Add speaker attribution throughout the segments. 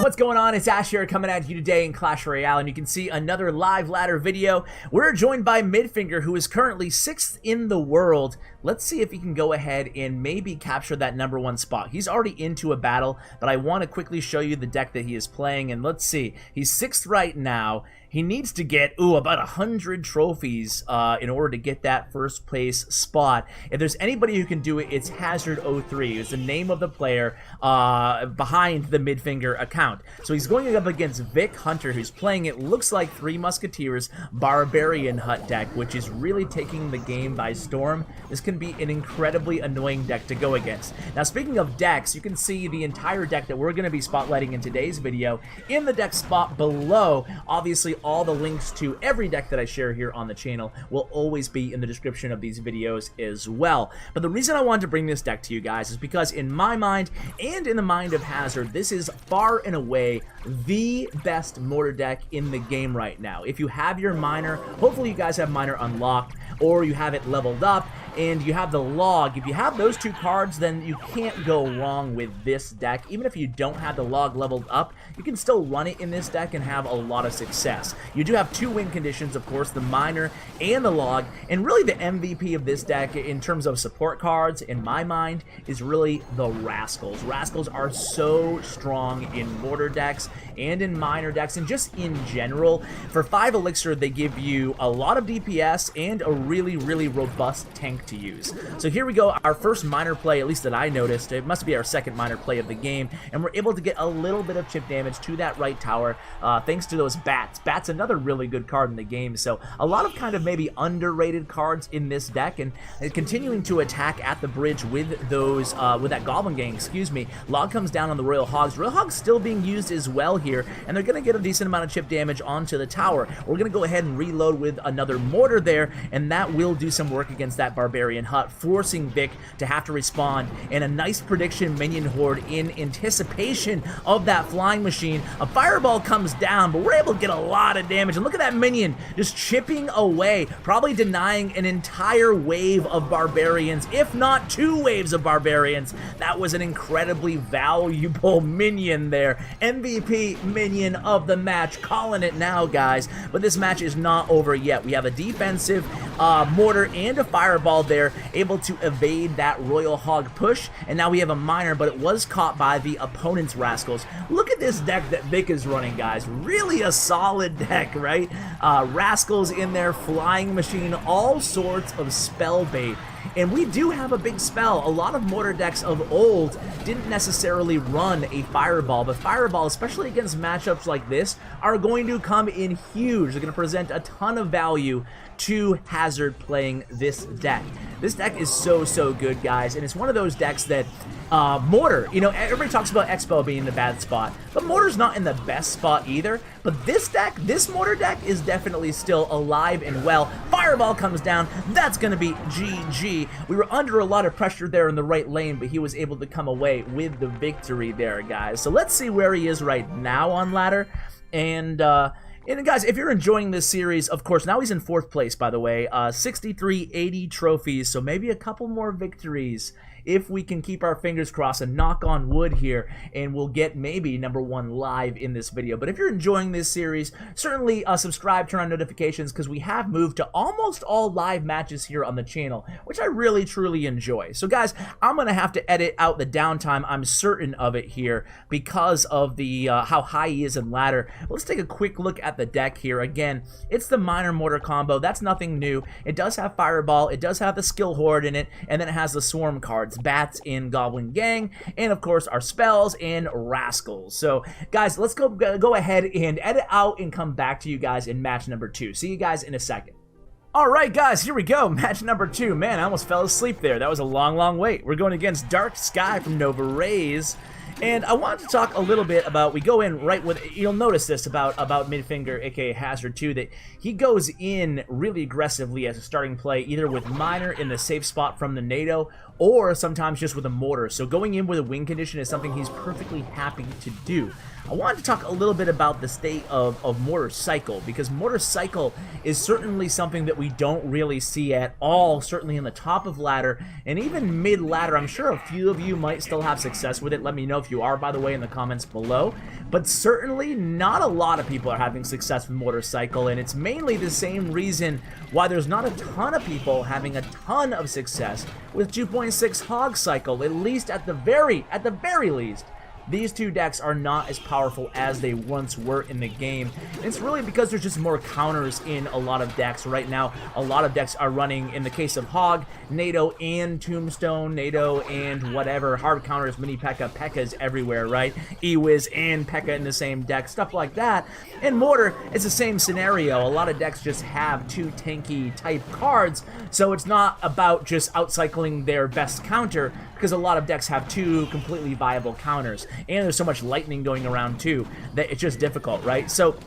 Speaker 1: What's going on? It's Ash here coming at you today in Clash Royale, and you can see another live ladder video. We're joined by MidFinger, who is currently 6th in the world. Let's see if he can go ahead and maybe capture that #1 spot. He's already into a battle, but I want to quickly show you the deck that he is playing, and let's see. He's 6th right now. He needs to get, about 100 trophies in order to get that first place spot. If there's anybody who can do it, it's Hazard03. It's the name of the player behind the MidFinger account. So he's going up against Vic Hunter, who's playing, it looks like, Three Musketeers Barbarian Hut deck, which is really taking the game by storm. This can be an incredibly annoying deck to go against. Now, speaking of decks, you can see the entire deck that we're going to be spotlighting in today's video in the deck spot below. Obviously, all the links to every deck that I share here on the channel will always be in the description of these videos as well. But the reason I wanted to bring this deck to you guys is because in my mind and in the mind of Hazard, this is far and away the best Mortar deck in the game right now. If you have your Miner, hopefully you guys have Miner unlocked or you have it leveled up and you have the log. If you have those two cards, then you can't go wrong with this deck. Even if you don't have the log leveled up, you can still run it in this deck and have a lot of success. You do have two win conditions, of course, the Miner and the log, and really the MVP of this deck in terms of support cards, in my mind, is really the Rascals. Rascals are so strong in Mortar decks and in Miner decks, and just in general. For 5 Elixir, they give you a lot of DPS and a really, really robust tank to use. So here we go, our first Miner play, at least that I noticed. It must be our second Miner play of the game, and we're able to get a little bit of chip damage to that right tower thanks to those bats. Bats, another really good card in the game, so a lot of kind of maybe underrated cards in this deck, and continuing to attack at the bridge with those with that Goblin Gang, excuse me. Log comes down on the Royal Hogs. Royal Hogs still being used as well here, and they're going to get a decent amount of chip damage onto the tower. We're going to go ahead and reload with another Mortar there, and that will do some work against that Barbarian Hut, forcing Vic to have to respond, and a nice prediction minion horde in anticipation of that flying machine. A fireball comes down, but we're able to get a lot of damage, and look at that minion just chipping away, probably denying an entire wave of barbarians, if not 2 waves of barbarians. That was an incredibly valuable minion there. MVP minion of the match, calling it now, guys. But this match is not over yet. We have a defensive Mortar and a fireball there, able to evade that Royal Hog push, and now we have a Miner, but it was caught by the opponent's Rascals. Look at this deck that Vic is running, guys. Really a solid deck, right? Rascals in there, flying machine, all sorts of spell bait. And we do have a big spell. A lot of Mortar decks of old didn't necessarily run a Fireball, but Fireball, especially against matchups like this, are going to come in huge. They're going to present a ton of value to Hazard playing this deck. This deck is so good, guys, and it's one of those decks that Mortar, everybody talks about Expo being in the bad spot, but Mortar's not in the best spot either. But this deck, this Mortar deck, is definitely still alive and well. Fireball comes down. That's going to be GG. We were under a lot of pressure there in the right lane, but he was able to come away with the victory there, guys. So let's see where he is right now on ladder. And guys, if you're enjoying this series, of course, now he's in 4th place, by the way. 6380 trophies, so maybe a couple more victories if we can keep our fingers crossed and knock on wood here, and we'll get maybe #1 live in this video. But if you're enjoying this series, certainly subscribe, turn on notifications, because we have moved to almost all live matches here on the channel, which I really truly enjoy. So guys, I'm gonna have to edit out the downtime, I'm certain of it here, because of the how high he is in ladder. Let's take a quick look at the deck here. Again, it's the Miner Mortar combo. That's nothing new. It does have Fireball, it does have the Skill Horde in it, and then it has the Swarm cards, Bats in Goblin Gang, and of course our spells and Rascals. So guys, let's go ahead and edit out and come back to you guys in match #2. See you guys in a second. Alright guys, here we go, match #2. Man, I almost fell asleep there. That was a long wait. We're going against Dark Sky from Nova Rays. And I wanted to talk a little bit about, we go in right with, you'll notice this about MidFinger, aka Hazard too, that he goes in really aggressively as a starting play, either with Miner in the safe spot from the NATO, or sometimes just with a Mortar. So going in with a win condition is something he's perfectly happy to do. I wanted to talk a little bit about the state of Mortar Cycle, because Mortar Cycle is certainly something that we don't really see at all, certainly in the top of ladder, and even mid-ladder. I'm sure a few of you might still have success with it. Let me know if if you are, by the way, in the comments below. But certainly not a lot of people are having success with Mortar Cycle, and it's mainly the same reason why there's not a ton of people having a ton of success with 2.6 Hog Cycle, at least at the very least. These two decks are not as powerful as they once were in the game. And it's really because there's just more counters in a lot of decks. Right now, a lot of decks are running, in the case of Hog, NATO and Tombstone, NATO and whatever, hard counters, mini Pekka, Pekka's everywhere, right? E-Wiz and Pekka in the same deck, stuff like that. And Mortar, it's the same scenario. A lot of decks just have two tanky type cards, so it's not about just outcycling their best counter, because a lot of decks have two completely viable counters. And there's so much lightning going around too that it's just difficult, right? So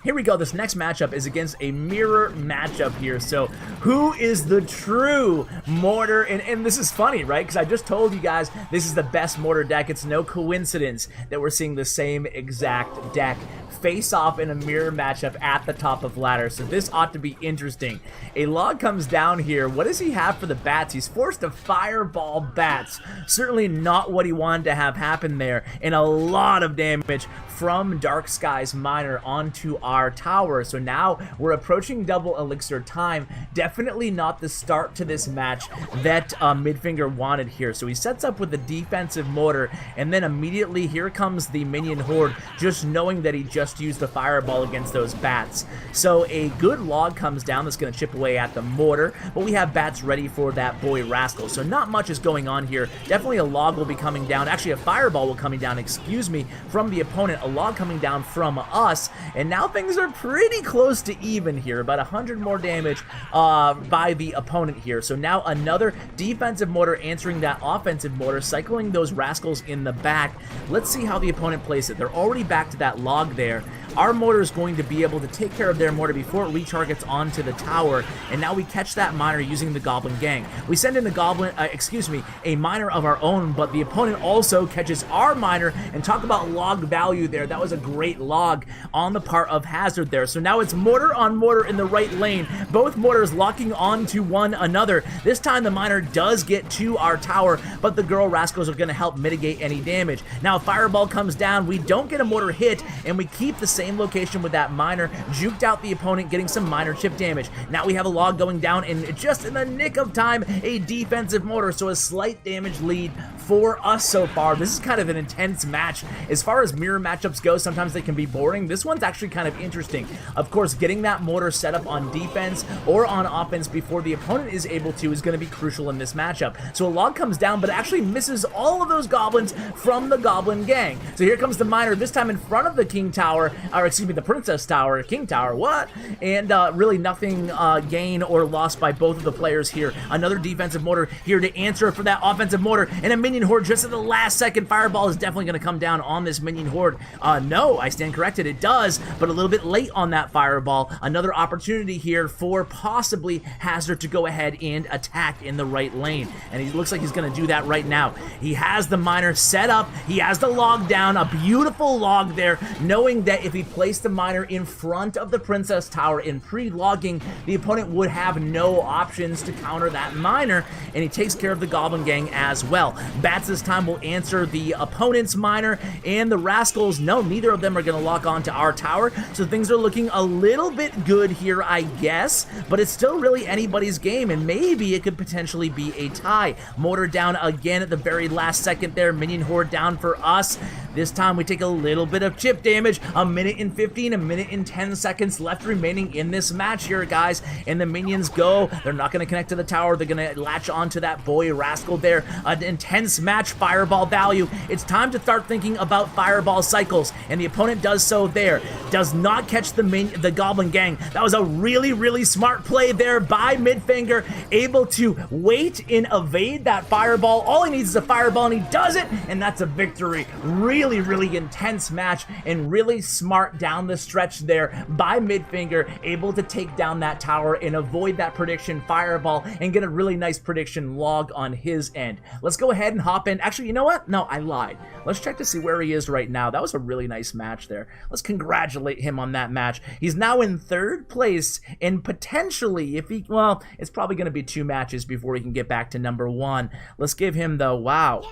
Speaker 1: here we go. This next matchup is against a mirror matchup here. So who is the true Mortar? And this is funny, right? Because I just told you guys this is the best Mortar deck. It's no coincidence that we're seeing the same exact deck face off in a mirror matchup at the top of ladder. So this ought to be interesting. A log comes down here. What does he have for the bats? He's forced to fireball bats. Certainly not what he wanted to have happen there. And a lot of damage from Dark Skies Miner onto our tower. So now we're approaching double elixir time. Definitely not the start to this match that MidFinger wanted here. So he sets up with the defensive Mortar, and then immediately here comes the minion horde, just knowing that he just used the fireball against those bats. So a good log comes down that's going to chip away at the Mortar, but we have bats ready for that boy Rascal. So not much is going on here. Definitely a log will be coming down. Actually, a fireball will coming down, excuse me, from the opponent. A log coming down from us, and now things are pretty close to even here. About 100 more damage by the opponent here. So now another defensive Mortar answering that offensive Mortar, cycling those Rascals in the back. Let's see how the opponent plays it. They're already back to that log there. Our Mortar is going to be able to take care of their Mortar before it retargets onto the tower, and now we catch that miner using the Goblin Gang. We send in the Goblin, a miner of our own, but the opponent also catches our miner, and talk about log value there. That was a great log on the part of Hazard there. So now it's Mortar on Mortar in the right lane. Both Mortars locking onto one another. This time the miner does get to our tower, but the girl Rascals are going to help mitigate any damage. Now a fireball comes down. We don't get a Mortar hit, and we keep the same location with that miner, juked out the opponent, getting some minor chip damage. Now we have a log going down, and just in the nick of time, a defensive Mortar, so a slight damage lead for us so far. This is kind of an intense match. As far as mirror matchups go, sometimes they can be boring. This one's actually kind of interesting. Of course, getting that Mortar set up on defense or on offense before the opponent is able to is going to be crucial in this matchup. So a log comes down, but it actually misses all of those goblins from the Goblin Gang. So here comes the miner, this time in front of the King Tower, or excuse me, the Princess Tower, King Tower, what? And really nothing gained or lost by both of the players here. Another defensive Mortar here to answer for that offensive Mortar, and a minion horde just at the last second. Fireball is definitely going to come down on this minion horde. No, I stand corrected, it does, but a little bit late on that fireball. Another opportunity here for possibly Hazard to go ahead and attack in the right lane, and he looks like he's going to do that right now. He has the miner set up, he has the log down, a beautiful log there, knowing that if he placed the miner in front of the Princess Tower in pre-logging, the opponent would have no options to counter that miner, and he takes care of the Goblin Gang as well. Bats this time will answer the opponent's miner, and the Rascals, no, neither of them are going to lock onto our tower, so things are looking a little bit good here, I guess, but it's still really anybody's game, and maybe it could potentially be a tie. Mortar down again at the very last second there, minion horde down for us. This time we take a little bit of chip damage. A minute and 15, a minute and 10 seconds left remaining in this match here, guys, and the minions go. They're not going to connect to the tower. They're going to latch onto that boy Rascal there. An intense match, fireball value. It's time to start thinking about fireball cycles, and the opponent does so there. Does not catch the Goblin Gang. That was a really, really smart play there by MidFinger, able to wait and evade that fireball. All he needs is a fireball, and he does it, and that's a victory. Really, really intense match, and really smart down the stretch there by MidFinger, able to take down that tower and avoid that prediction fireball and get a really nice prediction log on his end. Let's go ahead and hop in. Actually, you know what? No, I lied. Let's check to see where he is right now. That was a really nice match there. Let's congratulate him on that match. He's now in third place, and potentially, if he, well, it's probably going to be 2 matches before he can get back to number 1. Let's give him the, wow.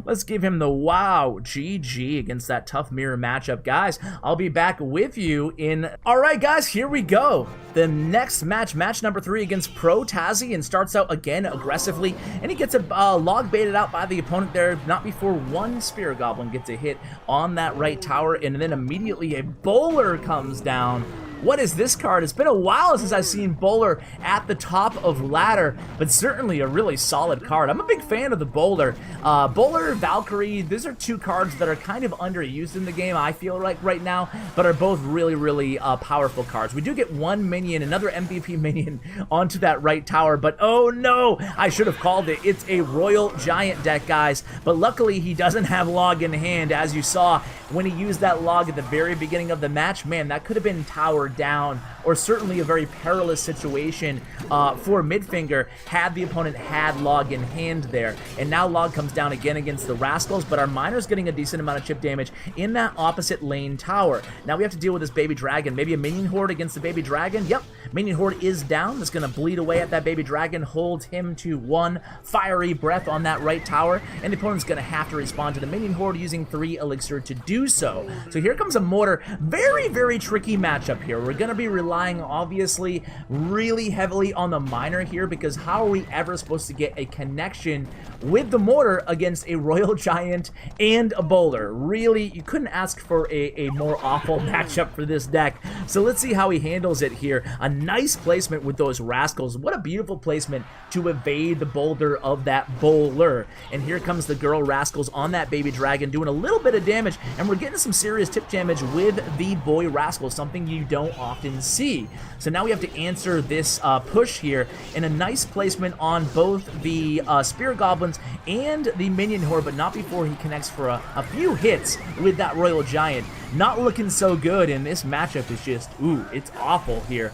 Speaker 1: Let's give him the wow. GG against that tough mirror matchup. Guys, I'll be back with you in... Alright guys, here we go. The next match, match number 3 against Protoss, and starts out again aggressively, and he gets a log baited out by the opponent there, not before one Spear Goblin gets a hit on that right tower, and then immediately a bowler comes down. What is this card? It's been a while since I've seen Bowler at the top of ladder, but certainly a really solid card. I'm a big fan of the Bowler. Bowler, Valkyrie, these are two cards that are kind of underused in the game, I feel like right now, but are both really, really powerful cards. We do get one minion, another MVP minion onto that right tower, but oh no, I should have called it. It's a Royal Giant deck, guys, but luckily he doesn't have log in hand, as you saw when he used that log at the very beginning of the match. Man, that could have been tower down, or certainly a very perilous situation for MidFinger had the opponent had log in hand there. And now log comes down again against the Rascals, but our miner's getting a decent amount of chip damage in that opposite lane tower. Now we have to deal with this baby dragon. Maybe a minion horde against the baby dragon. Yep, minion horde is down. It's going to bleed away at that baby dragon, hold him to one fiery breath on that right tower, and the opponent's going to have to respond to the minion horde using 3 elixir to do so. So here comes a Mortar. Very, very tricky matchup here. We're going to be relying, obviously, really heavily on the miner here, because how are we ever supposed to get a connection with the Mortar against a Royal Giant and a Bowler? Really, you couldn't ask for a more awful matchup for this deck. So let's see how he handles it here. A nice placement with those Rascals. What a beautiful placement to evade the boulder of that Bowler. And here comes the girl Rascals on that baby dragon, doing a little bit of damage, and we're getting some serious tip damage with the boy Rascals, something you don't often see. So now we have to answer this push here, and a nice placement on both the Spear Goblins and the Minion Horde, but not before he connects for a few hits with that Royal Giant. Not looking so good, and this matchup is just, ooh, it's awful here.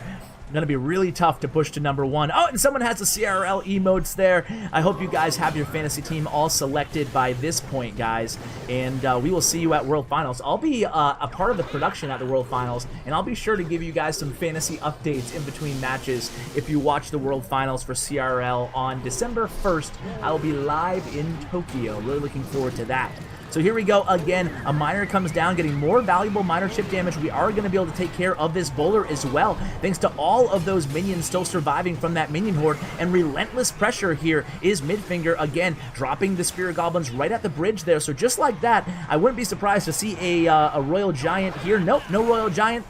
Speaker 1: Gonna be really tough to push to number 1. Oh, and someone has the CRL emotes there. I hope you guys have your fantasy team all selected by this point, guys. And we will see you at World Finals. I'll be a part of the production at the World Finals, and I'll be sure to give you guys some fantasy updates in between matches if you watch the World Finals for CRL on December 1st. I will be live in Tokyo. Really looking forward to that. So here we go again. A miner comes down, getting more valuable miner chip damage. We are going to be able to take care of this bowler as well, thanks to all of those minions still surviving from that minion horde. And relentless pressure here is MidFinger again, dropping the Spear Goblins right at the bridge there. So just like that, I wouldn't be surprised to see a Royal Giant here. Nope, no Royal Giant.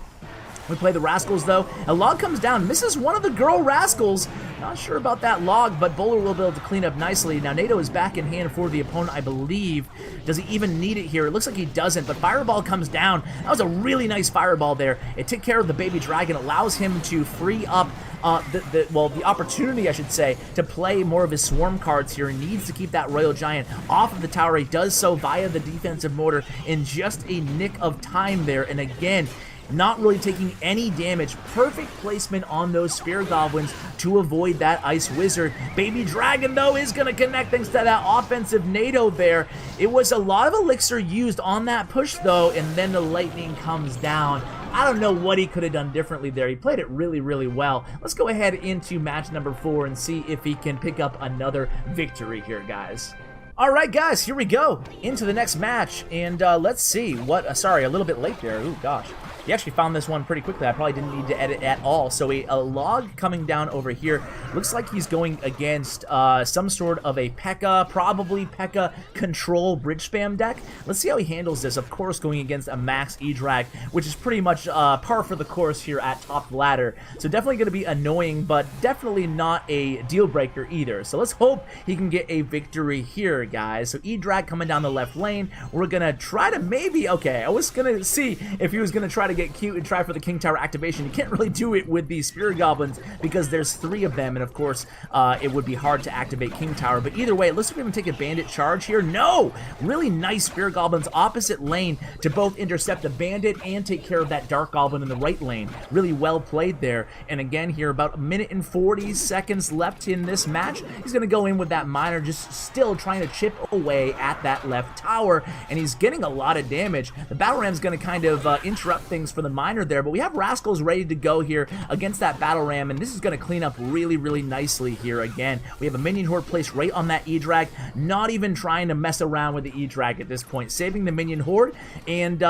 Speaker 1: We play the Rascals though. A log comes down, misses one of the girl Rascals. Not sure about that log, but Bowler will be able to clean up nicely. Now NATO is back in hand for the opponent, I believe. Does he even need it here? It looks like he doesn't, but Fireball comes down. That was a really nice Fireball there. It took care of the baby dragon, allows him to free up the opportunity, I should say, to play more of his swarm cards here. He needs to keep that Royal Giant off of the tower. He does so via the defensive mortar in just a nick of time there. And again, not really taking any damage. Perfect placement on those Spear Goblins to avoid that Ice Wizard. Baby Dragon, though, is going to connect thanks to that offensive NATO there. It was a lot of elixir used on that push, though, and then the lightning comes down. I don't know what he could have done differently there. He played it really, really well. Let's go ahead into match number 4 and see if he can pick up another victory here, guys. Alright guys, here we go into the next match, and let's see what, sorry, a little bit late there, ooh gosh. He actually found this one pretty quickly. I probably didn't need to edit at all. So a log coming down over here. Looks like he's going against some sort of a Pekka, probably Pekka control bridge spam deck. Let's see how he handles this. Of course, going against a max E-Drag, which is pretty much par for the course here at top ladder. So definitely going to be annoying, but definitely not a deal breaker either. So let's hope he can get a victory here, guys. So E-Drag coming down the left lane. We're going to try to maybe, okay, I was going to see if he was going to try to get cute and try for the King Tower activation. You can't really do it with these Spear Goblins because there's 3 of them, and of course it would be hard to activate King Tower. But either way, it looks like we're going to take a bandit charge here. No! Really nice Spear Goblins opposite lane to both intercept the bandit and take care of that Dark Goblin in the right lane. Really well played there. And again here, about 1 minute and 40 seconds left in this match. He's going to go in with that miner, just still trying to chip away at that left tower, and he's getting a lot of damage. The Battle Ram's going to kind of interrupt things things for the miner there, but we have Rascals ready to go here against that battle ram, and this is going to clean up really, really nicely here again. We have a minion horde placed right on that E-Drag, not even trying to mess around with the E-Drag at this point, saving the minion horde, and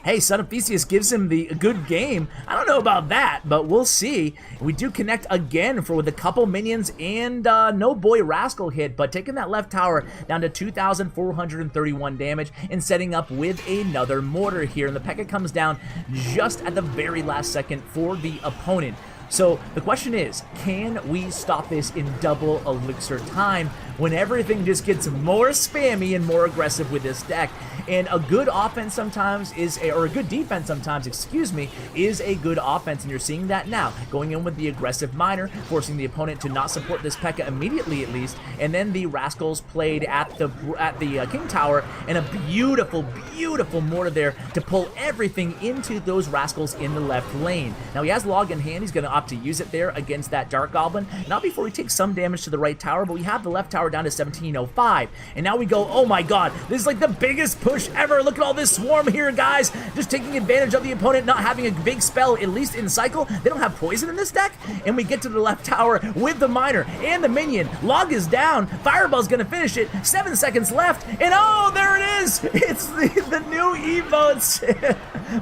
Speaker 1: hey, Son of Theseus gives him the good game. I don't know about that, but we'll see. We do connect again with a couple minions and no boy Rascal hit, but taking that left tower down to 2,431 damage and setting up with another mortar here. And the Pekka comes down just at the very last second for the opponent. So the question is, can we stop this in double elixir time when everything just gets more spammy and more aggressive with this deck? And a good offense sometimes is, or a good defense sometimes, excuse me, is a good offense, and you're seeing that now. Going in with the aggressive miner, forcing the opponent to not support this Pekka immediately at least, and then the Rascals played at the King Tower, and a beautiful, beautiful mortar there to pull everything into those Rascals in the left lane. Now he has log in hand, he's going to opt to use it there against that Dark Goblin, not before he takes some damage to the right tower, but we have the left tower down to 1705, and now we go, oh my god, this is like the biggest push ever. Look at all this swarm here, guys, just taking advantage of the opponent not having a big spell, at least in cycle. They don't have poison in this deck, and we get to the left tower with the miner and the minion. Log is down, Fireball's gonna finish it, 7 seconds left, and oh, there it is, it's the new emotes.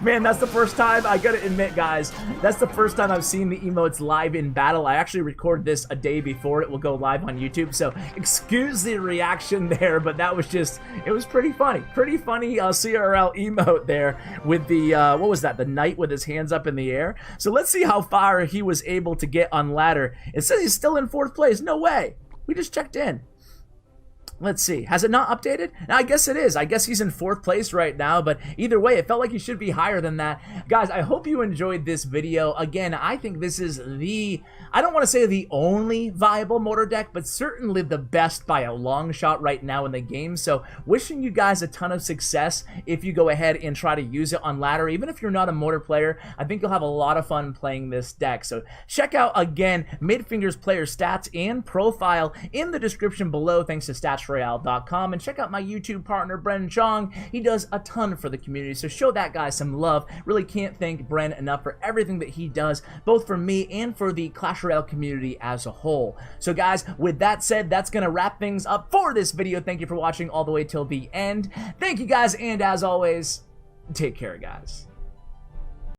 Speaker 1: Man, that's the first time, I gotta admit, guys, that's the first time I've seen the emotes live in battle. I actually recorded this a day before it will go live on YouTube, so excuse the reaction there, but that was just, it was pretty funny CRL emote there with the, what was that, the knight with his hands up in the air. So let's see how far he was able to get on ladder. It says he's still in 4th place, no way, we just checked in. Let's see. Has it not updated? Now, I guess it is. I guess he's in 4th place right now, but either way, it felt like he should be higher than that. Guys, I hope you enjoyed this video. Again, I think this is the, I don't want to say the only viable mortar deck, but certainly the best by a long shot right now in the game. So wishing you guys a ton of success if you go ahead and try to use it on ladder. Even if you're not a mortar player, I think you'll have a lot of fun playing this deck. So check out, again, MidFinger's player stats and profile in the description below, thanks to Royale.com, and check out my YouTube partner Bren Chong. He does a ton for the community, so show that guy some love. Really can't thank Bren enough for everything that he does, both for me and for the Clash Royale community as a whole. So guys, with that said, that's gonna wrap things up for this video. Thank you for watching all the way till the end. Thank you guys, and as always, take care, guys.